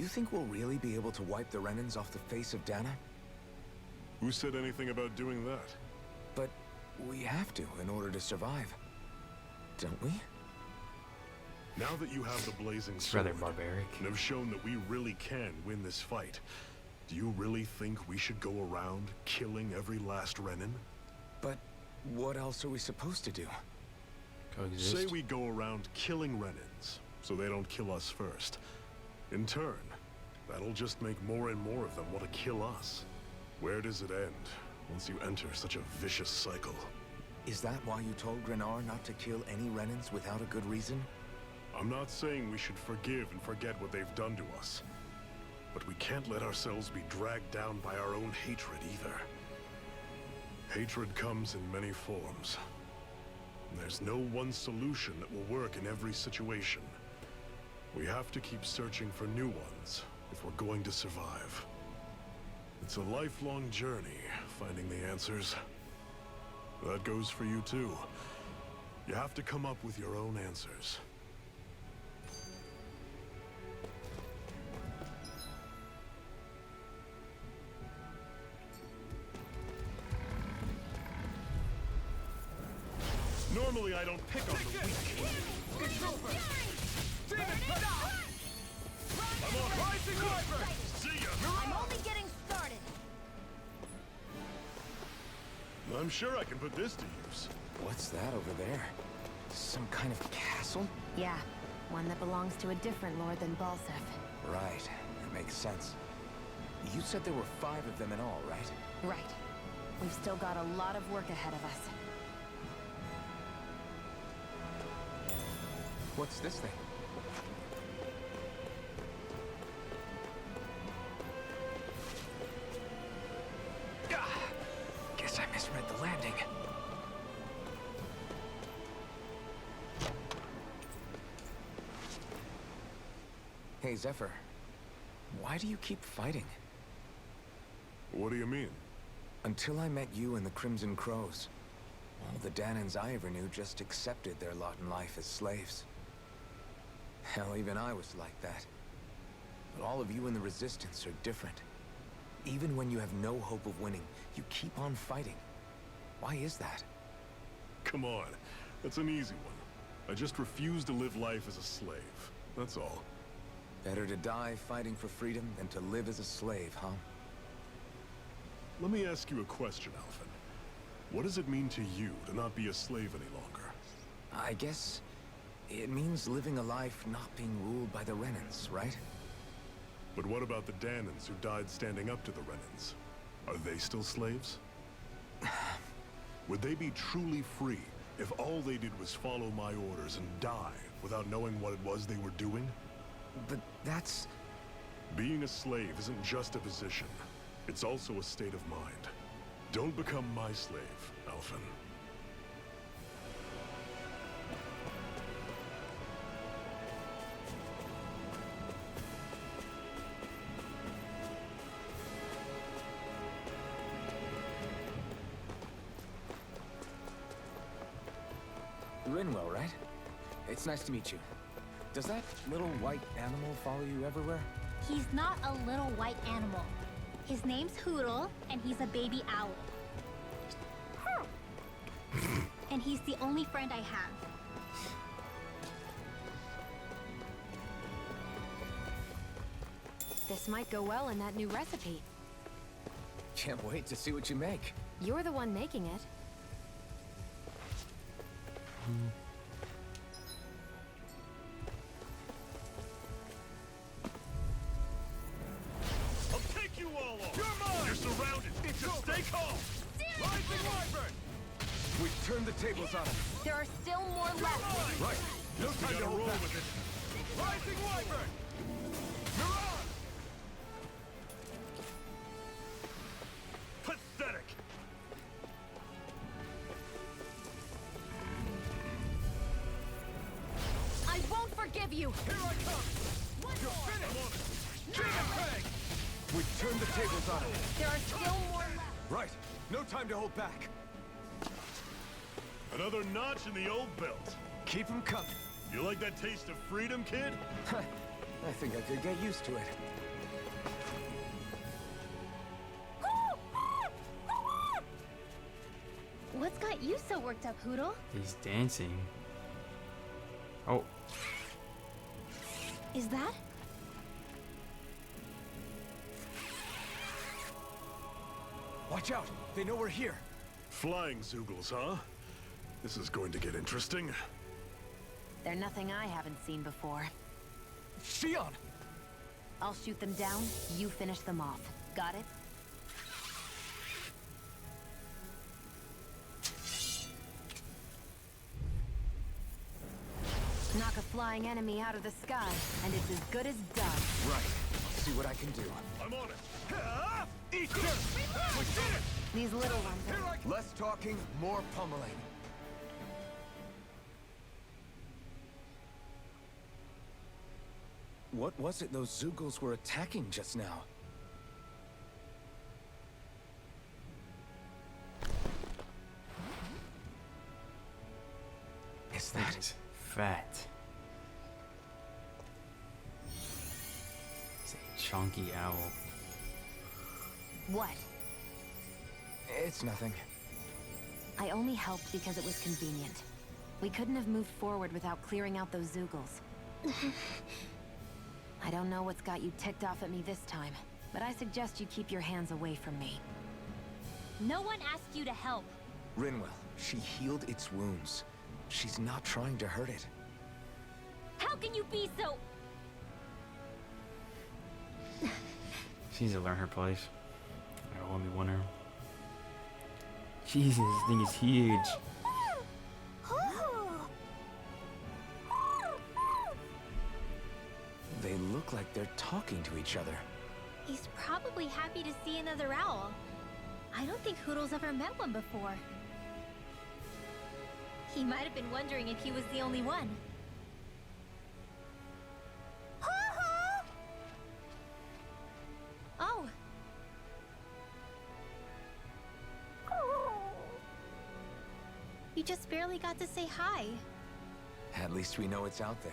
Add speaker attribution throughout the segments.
Speaker 1: you think we'll really be able to wipe the Renans off the face of Dana?
Speaker 2: Who said anything about doing that?
Speaker 1: But we have to in order to survive. Don't we?
Speaker 2: Now that you have the blazing
Speaker 3: It's
Speaker 2: sword
Speaker 3: rather barbaric.
Speaker 2: and have shown that we really can win this fight, do you really think we should go around killing every last Renan?
Speaker 1: But what else are we supposed to do?
Speaker 3: Coexist.
Speaker 2: Say we go around killing Renans, so they don't kill us first. In turn, that'll just make more and more of them want to kill us. Where does it end once you enter such a vicious cycle?
Speaker 1: Is that why you told Grenar not to kill any Renans without a good reason?
Speaker 2: I'm not saying we should forgive and forget what they've done to us. But we can't let ourselves be dragged down by our own hatred either. Hatred comes in many forms. There's no one solution that will work in every situation. We have to keep searching for new ones if we're going to survive. It's a lifelong journey, finding the answers. That goes for you too. You have to come up with your own answers. Normally I don't pick on the weak.
Speaker 4: It's over! Demon cut off!
Speaker 2: I'm on
Speaker 4: Rising Wyvern!
Speaker 2: See ya!
Speaker 5: I'm only getting started.
Speaker 2: I'm sure I can put this to use.
Speaker 1: What's that over there? Some kind of castle?
Speaker 5: Yeah, one that belongs to a different lord than Balsef.
Speaker 1: Right, that makes sense. You said there were 5 of them in all, right?
Speaker 5: Right. We've still got a lot of work ahead of us.
Speaker 1: What's this thing? Guess I misread the landing. Hey, Zephyr. Why do you keep fighting?
Speaker 2: What do you mean?
Speaker 1: Until I met you and the Crimson Crows, all the Danans I ever knew just accepted their lot in life as slaves. Hell, even I was like that. But all of you in the Resistance are different. Even when you have no hope of winning, you keep on fighting. Why is that?
Speaker 2: Come on, that's an easy one. I just refuse to live life as a slave. That's all.
Speaker 1: Better to die fighting for freedom than to live as a slave, huh?
Speaker 2: Let me ask you a question, Alphen. What does it mean to you to not be a slave any longer?
Speaker 1: I guess it means living a life not being ruled by the Renans, right?
Speaker 2: But what about the Danans who died standing up to the Renans? Are they still slaves? Would they be truly free if all they did was follow my orders and die without knowing what it was they were doing?
Speaker 1: But that's...
Speaker 2: Being a slave isn't just a position. It's also a state of mind. Don't become my slave, Alphen.
Speaker 1: Rinwell, right? It's nice to meet you. Does that little white animal follow you everywhere?
Speaker 6: He's not a little white animal. His name's Hoodle, and he's a baby owl. And he's the only friend I have.
Speaker 5: This might go well in that new recipe.
Speaker 1: Can't wait to see what you make.
Speaker 5: You're the one making it.
Speaker 2: I'll take you all off! You're mine! You're surrounded! Just stay calm!
Speaker 4: Rising Wyvern!
Speaker 1: We've turned the tables on him.
Speaker 5: There are still more left.
Speaker 1: Right. No
Speaker 2: We
Speaker 1: time to
Speaker 2: gotta
Speaker 1: hold
Speaker 2: roll
Speaker 1: back.
Speaker 2: with it.
Speaker 4: Rising Wyvern! Mirage!
Speaker 2: Pathetic!
Speaker 5: I won't forgive you!
Speaker 4: Here I come! You're finished! Demon Peg!
Speaker 1: We've turned the tables on him.
Speaker 5: There are still more left.
Speaker 1: Right. No time to hold back.
Speaker 2: Another notch in the old belt.
Speaker 1: Keep him coming.
Speaker 2: You like that taste of freedom, kid?
Speaker 1: I think I could get used to it.
Speaker 6: What's got you so worked up, Hoodle?
Speaker 3: He's dancing. Oh,
Speaker 6: Is that?
Speaker 1: Watch out! They know we're here!
Speaker 2: Flying Zoogles, huh? This is going to get interesting.
Speaker 5: They're nothing I haven't seen before.
Speaker 1: Shion!
Speaker 5: I'll shoot them down, you finish them off. Got it? Knock a flying enemy out of the sky, and it's as good as done.
Speaker 1: Right. I'll see what I can do.
Speaker 2: I'm on it.
Speaker 1: Eat this! We did it!
Speaker 5: These little ones are...
Speaker 1: Less talking, more pummeling. What was it those Zoogles were attacking just now? Is that...
Speaker 3: he's fat. He's a chunky owl.
Speaker 5: What?
Speaker 1: It's nothing.
Speaker 5: I only helped because it was convenient. We couldn't have moved forward without clearing out those Zoogles. I don't know what's got you ticked off at me this time, but I suggest you keep your hands away from me.
Speaker 6: No one asked you to help.
Speaker 1: Rinwell, she healed its wounds. She's not trying to hurt it.
Speaker 6: How can you be so...
Speaker 3: She needs to learn her place. I only want her. Jesus, this thing is huge.
Speaker 1: They look like they're talking to each other.
Speaker 6: He's probably happy to see another owl. I don't think Hoodle's ever met one before. He might have been wondering if he was the only one. Oh. You just barely got to say hi.
Speaker 1: At least we know it's out there.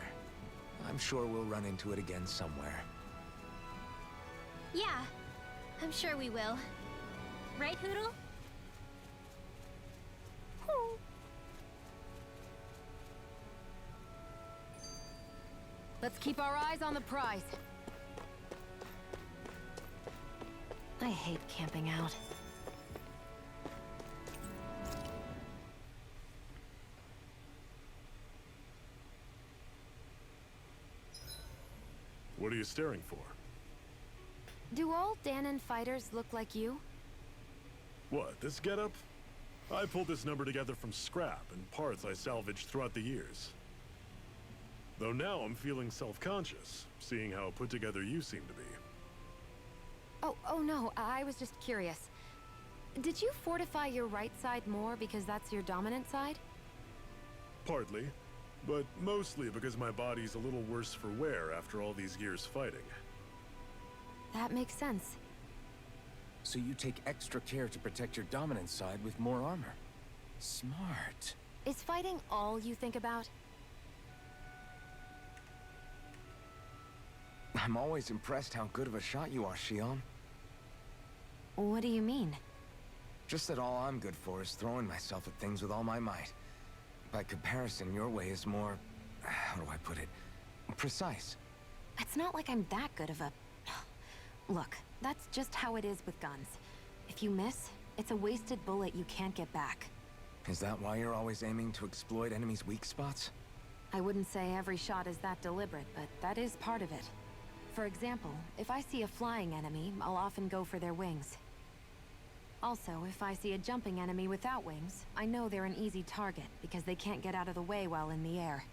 Speaker 1: I'm sure we'll run into it again somewhere.
Speaker 6: Yeah, I'm sure we will. Right, Hoodle?
Speaker 5: Let's keep our eyes on the prize. I hate camping out.
Speaker 2: What are you staring for?
Speaker 5: Do all Danon fighters look like you?
Speaker 2: What, this getup? I pulled this number together from scrap and parts I salvaged throughout the years. Though now I'm feeling self-conscious, seeing how put together you seem to be.
Speaker 5: Oh no, I was just curious. Did you fortify your right side more because that's your dominant side?
Speaker 2: Partly, but mostly because my body's a little worse for wear after all these years fighting.
Speaker 5: That makes sense.
Speaker 1: So you take extra care to protect your dominant side with more armor. Smart.
Speaker 5: Is fighting all you think about?
Speaker 1: I'm always impressed how good of a shot you are, Shion.
Speaker 5: What do you mean?
Speaker 1: Just that all I'm good for is throwing myself at things with all my might. By comparison, your way is more... how do I put it? Precise.
Speaker 5: It's not like I'm that good of a... Look, that's just how it is with guns. If you miss, it's a wasted bullet you can't get back.
Speaker 1: Is that why you're always aiming to exploit enemies' weak spots?
Speaker 5: I wouldn't say every shot is that deliberate, but that is part of it. For example, if I see a flying enemy, I'll often go for their wings. Also, if I see a jumping enemy without wings, I know they're an easy target because they can't get out of the way while in the air.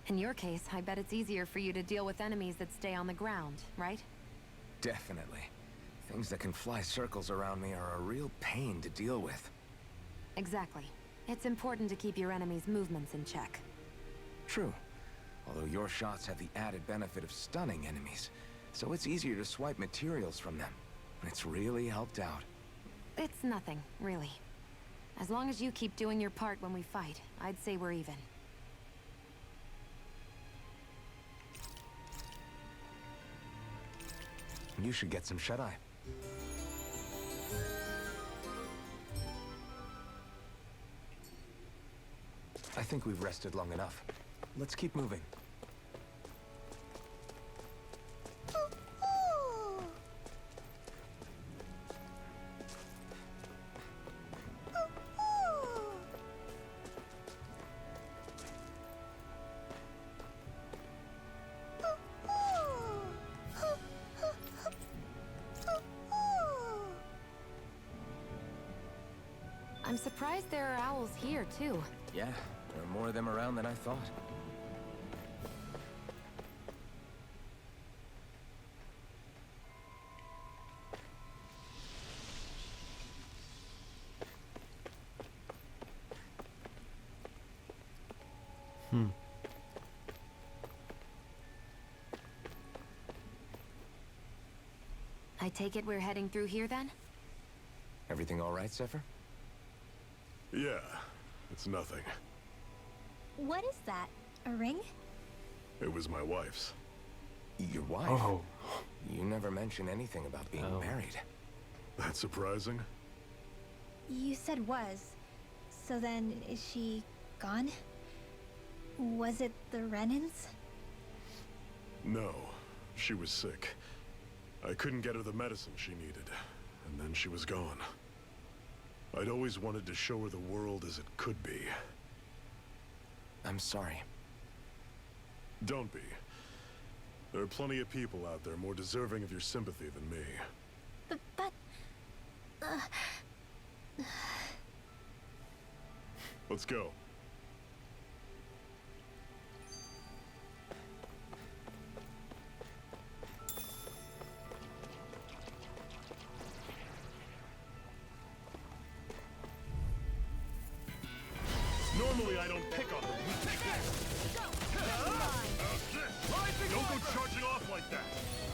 Speaker 5: In your case, I bet it's easier for you to deal with enemies that stay on the ground, right?
Speaker 1: Definitely. Things that can fly circles around me are a real pain to deal with.
Speaker 5: Exactly. It's important to keep your enemy's movements in check.
Speaker 1: True. Although your shots have the added benefit of stunning enemies, so it's easier to swipe materials from them. It's really helped out.
Speaker 5: It's nothing, really. As long as you keep doing your part when we fight, I'd say we're even.
Speaker 1: You should get some shut-eye. I think we've rested long enough. Let's keep moving.
Speaker 5: I'm surprised there are owls here, too.
Speaker 1: Yeah, there are more of them around than I thought.
Speaker 5: I take it we're heading through here, then?
Speaker 1: Everything all right, Zephyr?
Speaker 2: Yeah, it's nothing.
Speaker 6: What is that? A ring?
Speaker 2: It was my wife's.
Speaker 1: Your wife?
Speaker 3: Oh.
Speaker 1: You never mentioned anything about being married.
Speaker 2: That's surprising.
Speaker 6: You said was. So then, is she gone? Was it the Renans?
Speaker 2: No, she was sick. I couldn't get her the medicine she needed, and then she was gone. I'd always wanted to show her the world as it could be.
Speaker 1: I'm sorry.
Speaker 2: Don't be. There are plenty of people out there more deserving of your sympathy than me.
Speaker 6: But...
Speaker 2: Let's go. Normally I don't pick on them. Don't go charging off like that.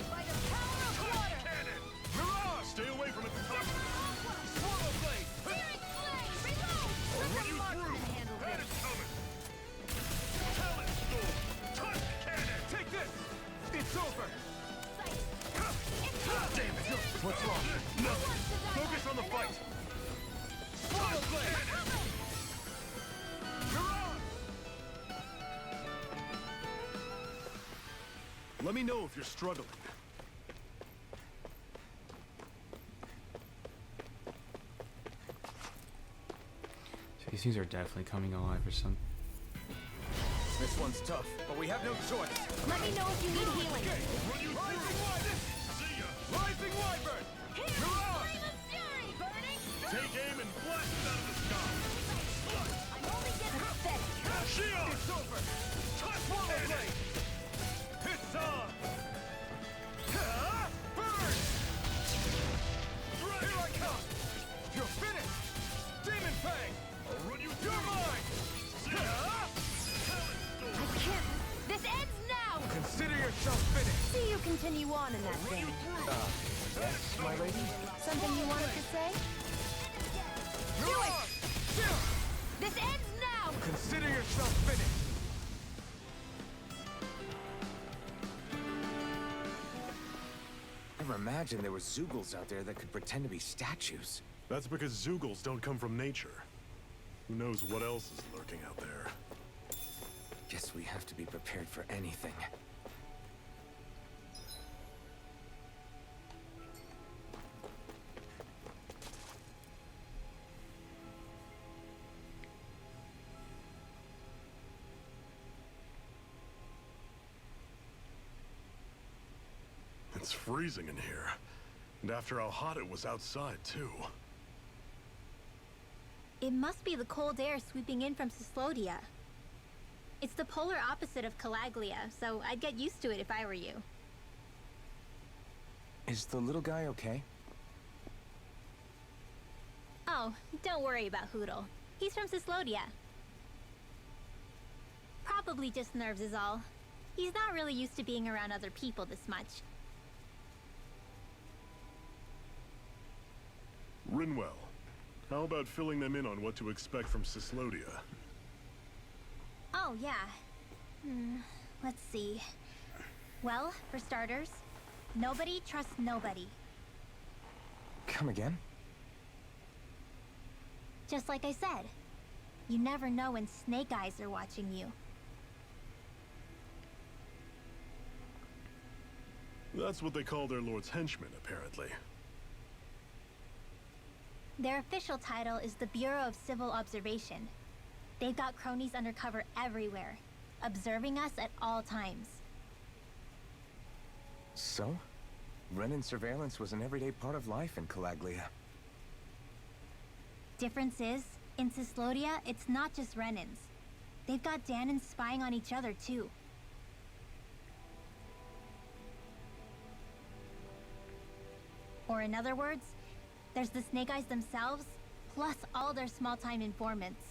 Speaker 4: By the power of water!
Speaker 2: Cannon! Mirage! Stay away from its top.
Speaker 4: Swallow blade! Searing flame! Reload!
Speaker 2: I'll run you through. And it's coming. Talent storm! Touch cannon!
Speaker 4: Take this! It's over!
Speaker 2: Damn it!
Speaker 1: What's wrong?
Speaker 2: Nothing. Focus on the fight.
Speaker 4: Swallow blade!
Speaker 2: Let me know if you're struggling.
Speaker 3: So these things are definitely coming alive or something.
Speaker 1: This one's tough, but we have no choice.
Speaker 5: Let me know if you need healing.
Speaker 2: Run you through. See ya.
Speaker 4: Rising Wyvern! Mirage!
Speaker 2: Take aim and blast it out of the sky.
Speaker 5: I'm only getting pathetic.
Speaker 2: Shield!
Speaker 4: It's over!
Speaker 2: Touch
Speaker 4: Swallow
Speaker 2: cannon!
Speaker 4: blade! It's on! Burn! Here I come! You're finished! Demon Fang!
Speaker 2: I'll run you
Speaker 4: You're
Speaker 2: through.
Speaker 4: mine!
Speaker 5: I can't. This ends now!
Speaker 1: Consider yourself finished.
Speaker 5: See you continue on in that vein.
Speaker 1: Yes, my lady?
Speaker 5: Something you wanted to say?
Speaker 4: Do it!
Speaker 5: This ends now!
Speaker 1: Consider yourself finished. Never imagined there were Zoogles out there that could pretend to be statues.
Speaker 2: That's because Zoogles don't come from nature. Who knows what else is lurking out there?
Speaker 1: Guess we have to be prepared for anything.
Speaker 2: It's freezing in here. And after how hot it was outside, too.
Speaker 6: It must be the cold air sweeping in from Cyslodia. It's the polar opposite of Calaglia, so I'd get used to it if I were you.
Speaker 1: Is the little guy okay?
Speaker 6: Oh, don't worry about Hootle. He's from Cyslodia. Probably just nerves is all. He's not really used to being around other people this much.
Speaker 2: Rinwell, how about filling them in on what to expect from Cyslodia?
Speaker 6: Oh, yeah. Let's see. Well, for starters, nobody trusts nobody.
Speaker 1: Come again?
Speaker 6: Just like I said. You never know when snake eyes are watching you.
Speaker 2: That's what they call their lord's henchmen, apparently.
Speaker 6: Their official title is the Bureau of Civil Observation. They've got cronies undercover everywhere, observing us at all times.
Speaker 1: So? Renin surveillance was an everyday part of life in Calaglia.
Speaker 6: Difference is, in Cislodia, it's not just Renins. They've got Danans spying on each other, too. Or in other words, there's the Snake Eyes themselves, plus all their small-time informants.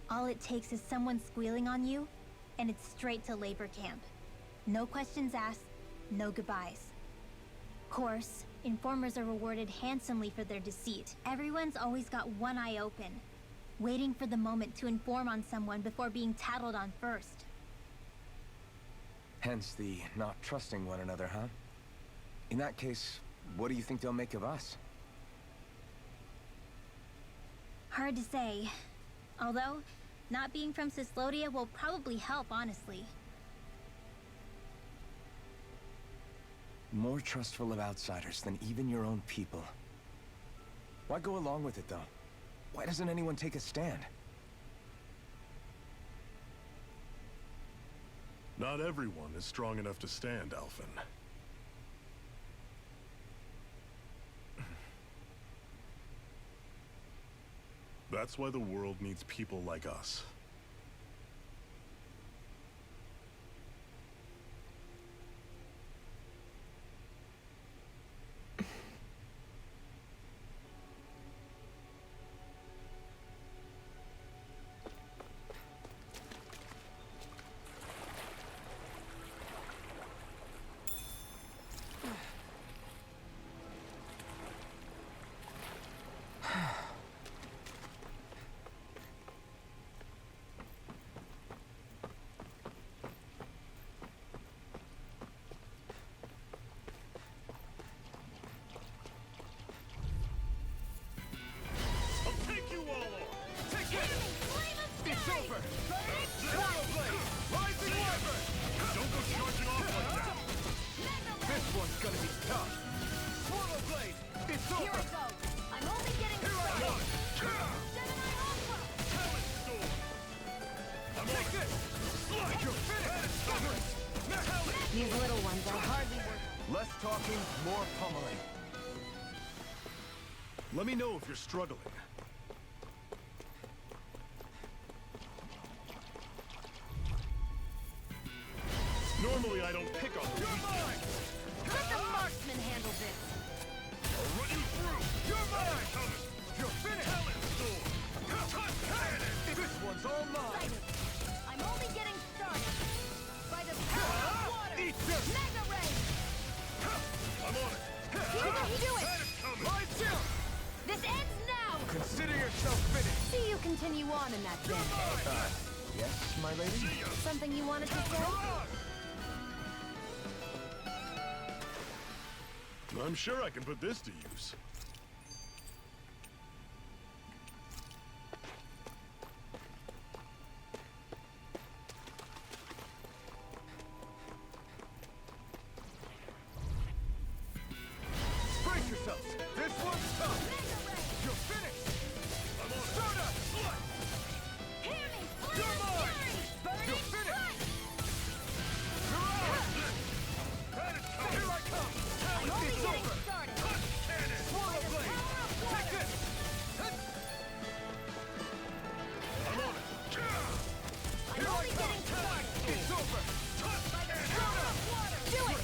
Speaker 6: All it takes is someone squealing on you, and it's straight to labor camp. No questions asked, no goodbyes. Course, informers are rewarded handsomely for their deceit. Everyone's always got one eye open, waiting for the moment to inform on someone before being tattled on first.
Speaker 1: Hence the not trusting one another, huh? In that case, what do you think they'll make of us?
Speaker 6: Hard to say. Although, not being from Cislodia will probably help, honestly.
Speaker 1: More trustful of outsiders than even your own people. Why go along with it, though? Why doesn't anyone take a stand?
Speaker 2: Not everyone is strong enough to stand, Alphen. That's why the world needs people like us.
Speaker 5: These little ones are hardly worth...
Speaker 1: Less talking, more pummeling.
Speaker 2: Let me know if you're struggling. Normally I don't pick on the weak.
Speaker 5: Let the marksman handle this!
Speaker 2: I'll run you through! You're mine! Coming! You're finished! Talent storm!
Speaker 1: This one's all mine!
Speaker 5: I'm only getting started! By the power of water!
Speaker 1: Eat this!
Speaker 5: Mega ray!
Speaker 2: I'm on it!
Speaker 5: Do it!
Speaker 2: That is coming!
Speaker 1: My jump!
Speaker 5: This ends now!
Speaker 1: Consider yourself finished!
Speaker 5: See you continue on in that
Speaker 2: You're
Speaker 5: vein.
Speaker 2: mine!
Speaker 1: Yes, my lady?
Speaker 2: See ya!
Speaker 5: Something you wanted to say?
Speaker 2: Come on! I'm sure I can put this to use.
Speaker 1: Brace yourselves! This one's tough! You're finished!
Speaker 2: I'm on it!
Speaker 1: Soda!
Speaker 5: Hear me!
Speaker 1: You're mine! You're finished! You're out!
Speaker 2: That is coming!
Speaker 1: Here I come!
Speaker 5: I'm only
Speaker 1: It's
Speaker 5: getting
Speaker 1: over!
Speaker 5: started!
Speaker 2: Touch cannon!
Speaker 1: Swallow blade! Take this!
Speaker 2: I'm on it!
Speaker 5: I'm only getting started!
Speaker 1: It's over!
Speaker 2: Touch cannon!
Speaker 5: Do it!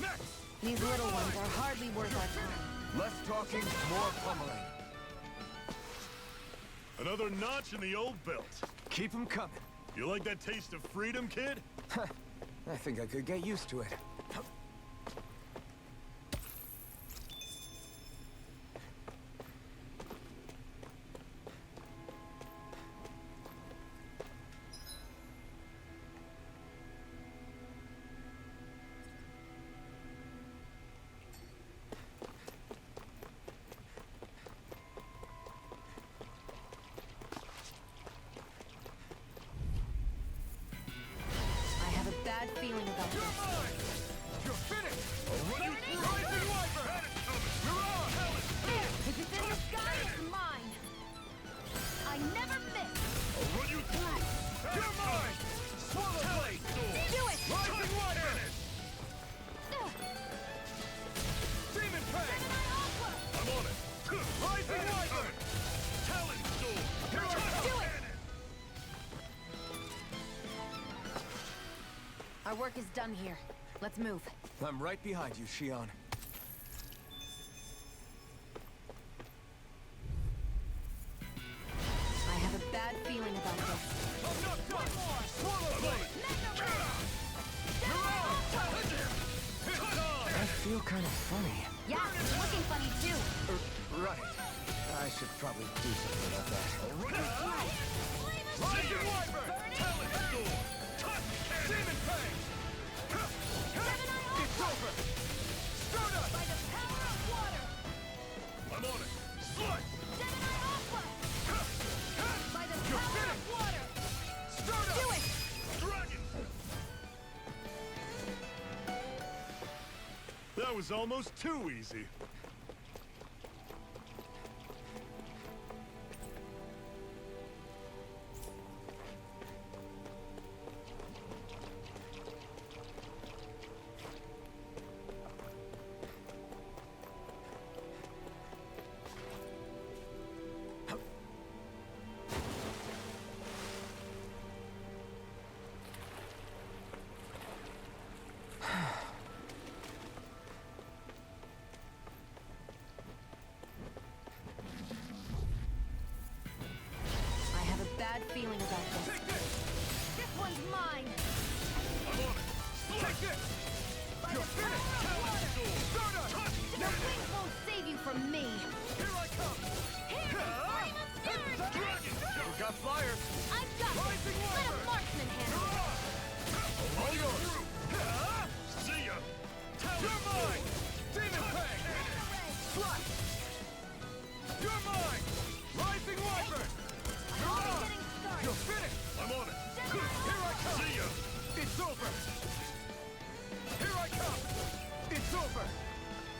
Speaker 2: Next!
Speaker 5: These little ones are hardly worth our time.
Speaker 1: Less talking, more pummeling.
Speaker 2: Another notch in the old belt.
Speaker 1: Keep 'em coming.
Speaker 2: You like that taste of freedom, kid?
Speaker 1: I think I could get used to it.
Speaker 5: Our work is done here. Let's move.
Speaker 1: I'm right behind you, Shion.
Speaker 5: I have a bad feeling about this.
Speaker 4: I'm not done! Swallow blade!
Speaker 1: I feel kind of funny.
Speaker 5: Yeah, you're looking funny too.
Speaker 1: Right. I should probably do something about that.
Speaker 4: Rising Wyvern! Talent Storm! Demon Fang! It's over! Stirred up!
Speaker 5: By the power of water!
Speaker 2: I'm on it. Slice!
Speaker 5: Gemini Aqua! By the
Speaker 4: You're
Speaker 5: power
Speaker 4: finished.
Speaker 5: of water!
Speaker 4: Stirred up!
Speaker 5: Do it!
Speaker 2: Dragon! That was almost too easy.
Speaker 5: I have a bad feeling about this.
Speaker 4: Take this!
Speaker 5: This one's mine!
Speaker 2: I'm on it.
Speaker 4: Take this!
Speaker 5: By
Speaker 4: You're
Speaker 5: the
Speaker 4: finished!
Speaker 5: power of
Speaker 4: Talent
Speaker 5: water!
Speaker 4: Storm! Stirred up!
Speaker 5: The wings won't save you from me!
Speaker 4: Here I come!
Speaker 5: Here! Flame of Fury!
Speaker 4: Dragon!
Speaker 1: We got flyers.
Speaker 5: I've got this!
Speaker 4: Rising
Speaker 5: Let a
Speaker 4: Wyvern!
Speaker 5: marksman handle it!
Speaker 4: All yours!
Speaker 2: See ya!
Speaker 4: You're mine! Demon Fang! Slash! You're mine! Rising Wyvern! You're
Speaker 5: Only
Speaker 4: on!
Speaker 5: getting started!
Speaker 4: You're finished!
Speaker 2: I'm on it.
Speaker 4: Here I come!
Speaker 2: See ya!
Speaker 4: It's over! Here I come! It's over!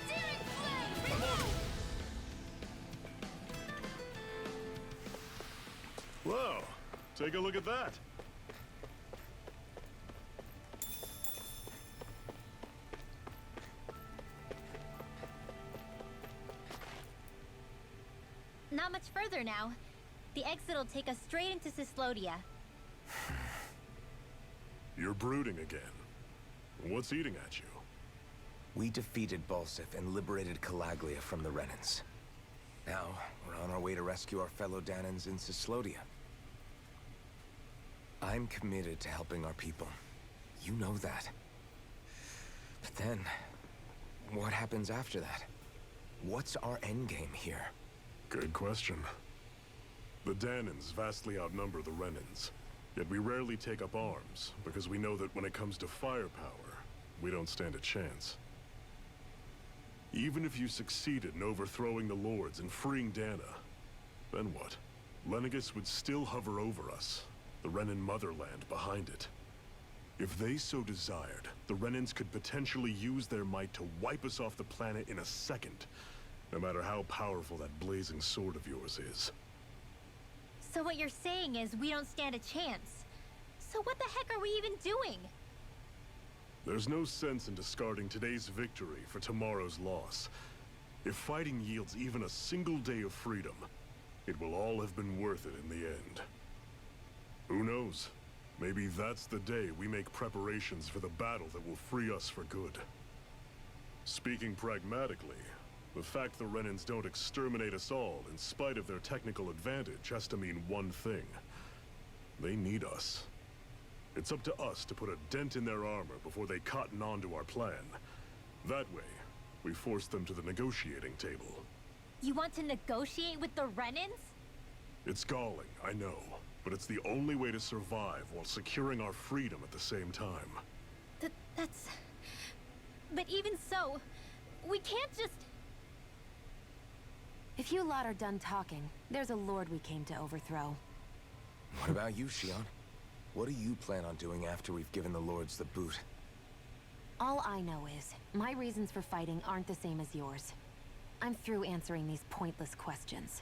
Speaker 5: Searing flame!
Speaker 2: I'm on it. Well, take a look at that.
Speaker 6: Not much further now. The exit will take us straight into Cyslodia.
Speaker 2: You're brooding again. What's eating at you?
Speaker 1: We defeated Balsif and liberated Calaglia from the Renans. Now, we're on our way to rescue our fellow Danans in Cyslodia. I'm committed to helping our people. You know that. But then, what happens after that? What's our endgame here?
Speaker 2: Good question. The Danans vastly outnumber the Renans. Yet we rarely take up arms, because we know that when it comes to firepower, we don't stand a chance. Even if you succeeded in overthrowing the Lords and freeing Dana, then what? Lenegis would still hover over us, the Renan motherland behind it. If they so desired, the Renans could potentially use their might to wipe us off the planet in a second, no matter how powerful that blazing sword of yours is.
Speaker 6: So what you're saying is we don't stand a chance. So what the heck are we even doing?
Speaker 2: There's no sense in discarding today's victory for tomorrow's loss. If fighting yields even a single day of freedom, it will all have been worth it in the end. Who knows? Maybe that's the day we make preparations for the battle that will free us for good. Speaking pragmatically, the fact the Renans don't exterminate us all in spite of their technical advantage has to mean one thing. They need us. It's up to us to put a dent in their armor before they cotton on to our plan. That way, we force them to the negotiating table.
Speaker 6: You want to negotiate with the Renans?
Speaker 2: It's galling, I know, but it's the only way to survive while securing our freedom at the same time.
Speaker 6: That's... But even so, we can't just...
Speaker 5: If you lot are done talking, there's a lord we came to overthrow.
Speaker 1: What about you, Shion? What do you plan on doing after we've given the Lords the boot?
Speaker 5: All I know is, my reasons for fighting aren't the same as yours. I'm through answering these pointless questions.